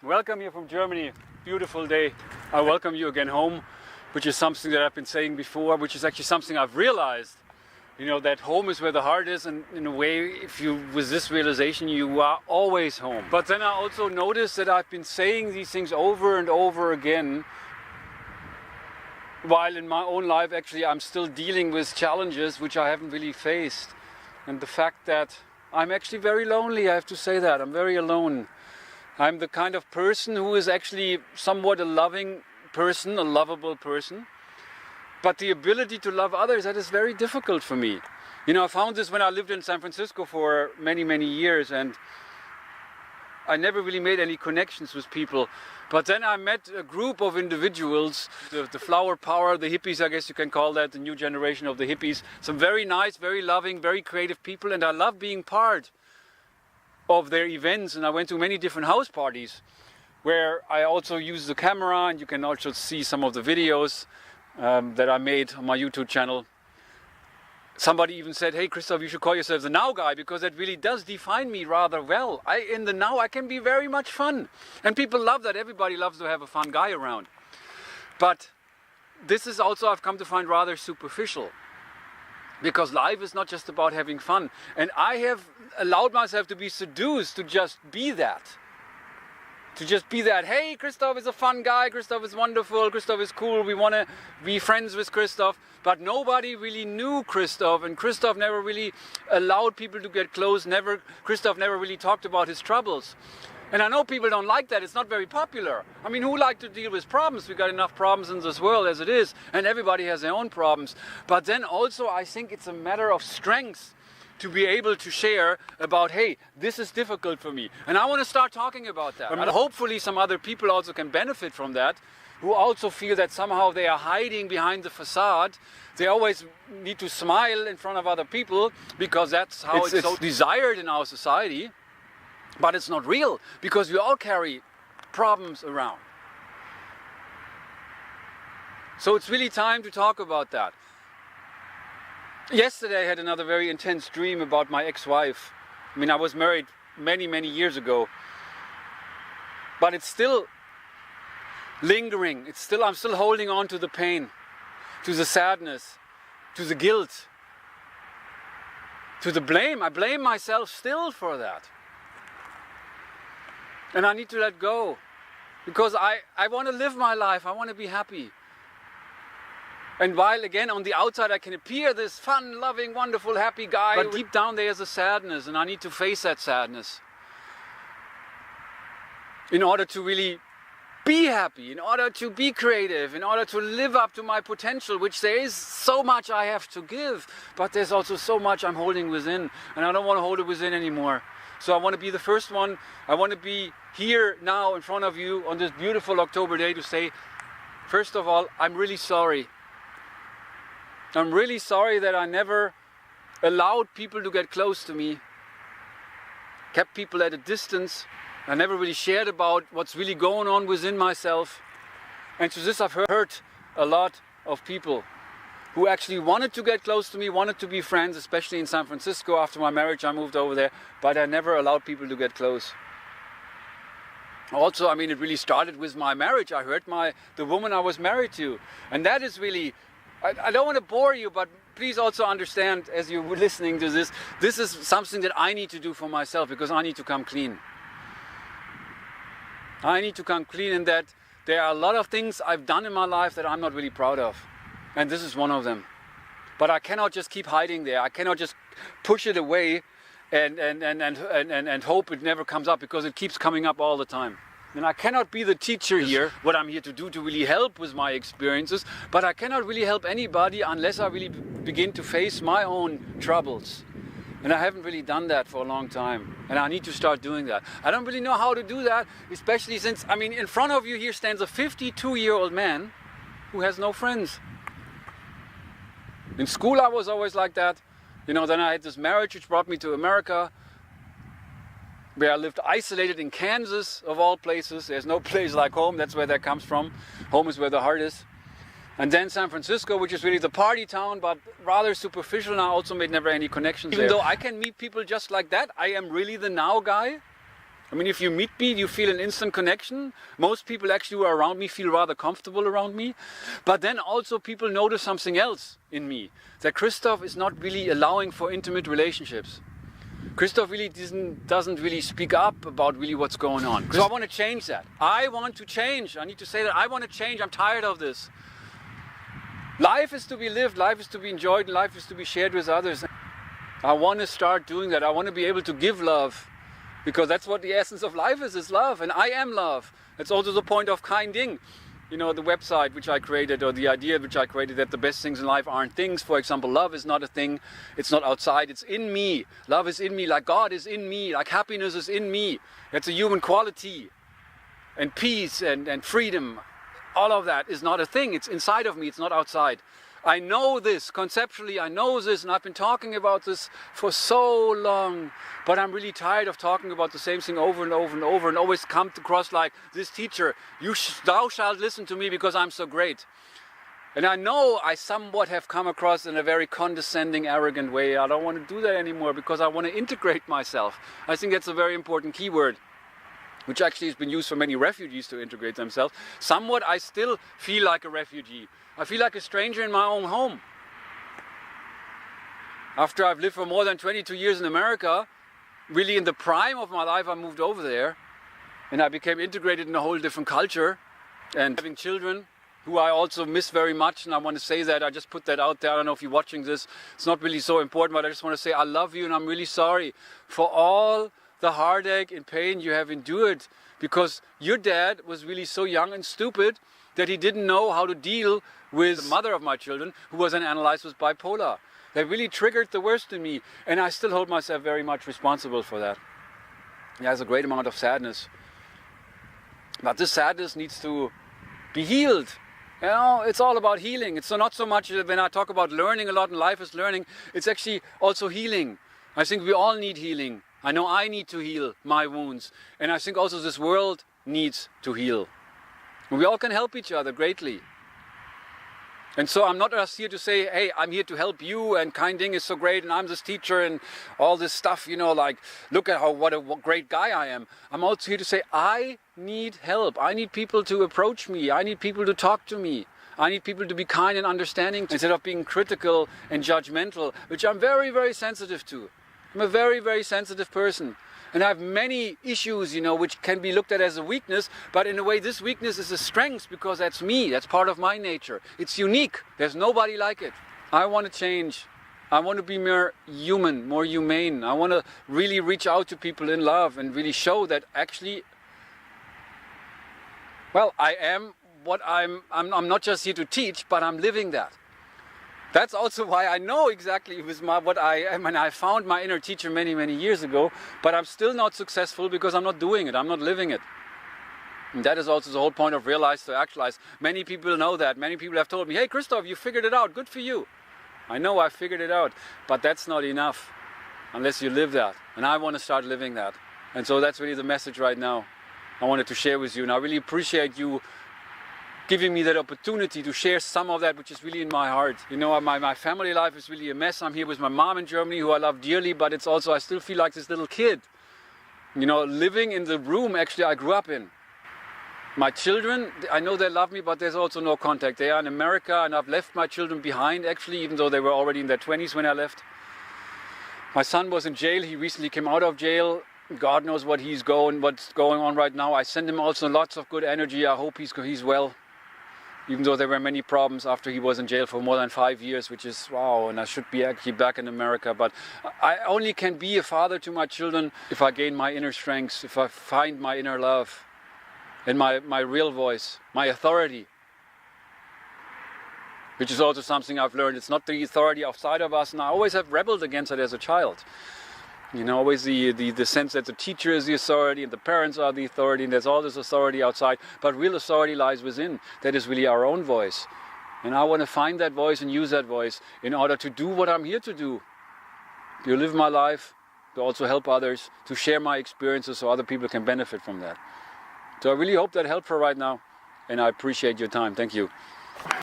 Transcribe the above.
Welcome here from Germany. Beautiful day. I welcome you again home, which is something that I've been saying before, which is actually something I've realized. You know, that home is where the heart is, and in a way, if you, with this realization, you are always home. But then I also noticed that I've been saying these things over and over again, while in my own life, actually, I'm still dealing with challenges which I haven't really faced. And the fact that I'm actually very lonely, I have to say that. I'm very alone. I'm the kind of person who is actually somewhat a loving person, a lovable person. But the ability to love others, that is very difficult for me. You know, I found this when I lived in San Francisco for many, many years, and I never really made any connections with people. But then I met a group of individuals, the flower power, the hippies, I guess you can call that, the new generation of the hippies. Some very nice, very loving, very creative people, and I love being part of their events. And I went to many different house parties where I also use the camera, and you can also see some of the videos that I made on my YouTube channel. Somebody even said, hey Christoph, you should call yourself the now guy, because that really does define me rather well. In the now I can be very much fun, and people love that. Everybody loves to have a fun guy around. But this is also, I've come to find, rather superficial, because life is not just about having fun. And I have allowed myself to be seduced to just be that. To just be that, hey, Christoph is a fun guy, Christoph is wonderful, Christoph is cool, we want to be friends with Christoph. But nobody really knew Christoph, and Christoph never really allowed people to get close. Christoph never really talked about his troubles. And I know people don't like that, it's not very popular. I mean, who like to deal with problems? We got enough problems in this world as it is, and everybody has their own problems. But then also I think it's a matter of strength to be able to share about, hey, this is difficult for me. And I want to start talking about that. And hopefully some other people also can benefit from that, who also feel that somehow they are hiding behind the facade. They always need to smile in front of other people because that's how it's so desired in our society. But it's not real, because we all carry problems around. So it's really time to talk about that. Yesterday I had another very intense dream about my ex-wife. I mean, I was married many, many years ago. But it's still lingering. I'm still holding on to the pain, to the sadness, to the guilt, to the blame. I blame myself still for that. And I need to let go, because I want to live my life. I want to be happy. And while again on the outside I can appear this fun, loving, wonderful, happy guy, but deep down there's a sadness, and I need to face that sadness in order to really be happy, in order to be creative, in order to live up to my potential, which there is so much I have to give, but there's also so much I'm holding within, and I don't want to hold it within anymore. So I want to be the first one. I want to be here now in front of you on this beautiful October day to say, first of all, I'm really sorry. I'm really sorry that I never allowed people to get close to me, kept people at a distance. I never really shared about what's really going on within myself. And to this I've hurt a lot of people who actually wanted to get close to me, wanted to be friends, especially in San Francisco. After my marriage I moved over there, but I never allowed people to get close. Also, I mean, it really started with my marriage. I hurt the woman I was married to. And that is really, I don't want to bore you, but please also understand, as you're listening to this, this is something that I need to do for myself, because I need to come clean. I need to come clean in that there are a lot of things I've done in my life that I'm not really proud of. And this is one of them. But I cannot just keep hiding there. I cannot just push it away and hope it never comes up, because it keeps coming up all the time. And I cannot be the teacher here, what I'm here to do, to really help with my experiences, but I cannot really help anybody unless I really begin to face my own troubles. And I haven't really done that for a long time, and I need to start doing that. I don't really know how to do that, especially since, I mean, in front of you here stands a 52-year-old man who has no friends. In school I was always like that. You know, then I had this marriage which brought me to America, where I lived isolated in Kansas, of all places. There's no place like home, that's where that comes from. Home is where the heart is. And then San Francisco, which is really the party town, but rather superficial, and I also made never any connections there. Even though I can meet people just like that, I am really the now guy. I mean, if you meet me, you feel an instant connection. Most people actually who are around me feel rather comfortable around me. But then also people notice something else in me, that Christoph is not really allowing for intimate relationships. Christoph really doesn't really speak up about really what's going on. So I want to change that. I want to change. I need to say that I want to change. I'm tired of this. Life is to be lived, life is to be enjoyed, life is to be shared with others. I want to start doing that. I want to be able to give love. Because that's what the essence of life is love. And I am love. That's also the point of hinding. You know, the website which I created, or the idea which I created, that the best things in life aren't things. For example, love is not a thing. It's not outside. It's in me. Love is in me, like God is in me, like happiness is in me. That's a human quality. And peace and freedom. All of that is not a thing. It's inside of me. It's not outside. I know this conceptually, I know this, and I've been talking about this for so long, but I'm really tired of talking about the same thing over and over and over, and always come across like this teacher, thou shalt listen to me because I'm so great. And I know I somewhat have come across in a very condescending, arrogant way. I don't want to do that anymore because I want to integrate myself. I think that's a very important keyword, which actually has been used for many refugees to integrate themselves. Somewhat I still feel like a refugee. I feel like a stranger in my own home. After I've lived for more than 22 years in America, really in the prime of my life, I moved over there and I became integrated in a whole different culture, and having children who I also miss very much, and I want to say that, I just put that out there. I don't know if you're watching this, it's not really so important, but I just want to say I love you and I'm really sorry for all the heartache and pain you have endured, because your dad was really so young and stupid that he didn't know how to deal with the mother of my children, who was then analyzed with bipolar. That really triggered the worst in me, and I still hold myself very much responsible for that. There's a great amount of sadness, but this sadness needs to be healed. You know, it's all about healing. It's not so much when I talk about learning a lot and life is learning, it's actually also healing. I think we all need healing. I know I need to heal my wounds, and I think also this world needs to heal. And we all can help each other greatly. And so I'm not just here to say, hey, I'm here to help you, and hinding is so great, and I'm this teacher and all this stuff, you know, like, look at what a great guy I am. I'm also here to say, I need help. I need people to approach me. I need people to talk to me. I need people to be kind and understanding instead of being critical and judgmental, which I'm very, very sensitive to. I'm a very, very sensitive person. And I have many issues, you know, which can be looked at as a weakness, but in a way this weakness is a strength because that's me, that's part of my nature. It's unique, there's nobody like it. I want to change. I want to be more human, more humane. I want to really reach out to people in love and really show that actually, well, I am what I'm not just here to teach, but I'm living that. That's also why I know exactly what I am, and I found my inner teacher many, many years ago, but I'm still not successful because I'm not doing it, I'm not living it. And that is also the whole point of realize to actualize. Many people know that. Many people have told me, hey Christoph, you figured it out, good for you. I know I figured it out, but that's not enough unless you live that. And I want to start living that. And so that's really the message right now I wanted to share with you. And I really appreciate you giving me that opportunity to share some of that which is really in my heart. You know, my family life is really a mess. I'm here with my mom in Germany, who I love dearly, but it's also, I still feel like this little kid, you know, living in the room actually I grew up in. My children, I know they love me, but there's also no contact. They are in America, and I've left my children behind actually, even though they were already in their 20s when I left. My son was in jail. He recently came out of jail. God knows what's going on right now. I send him also lots of good energy. I hope he's well. Even though there were many problems after he was in jail for more than 5 years, which is wow, and I should be actually back in America. But I only can be a father to my children if I gain my inner strength, if I find my inner love and my real voice, my authority, which is also something I've learned. It's not the authority outside of us, and I always have rebelled against it as a child. You know, always the sense that the teacher is the authority and the parents are the authority and there's all this authority outside, but real authority lies within. That is really our own voice. And I want to find that voice and use that voice in order to do what I'm here to do. To live my life, to also help others, to share my experiences so other people can benefit from that. So I really hope that helped for right now, and I appreciate your time. Thank you.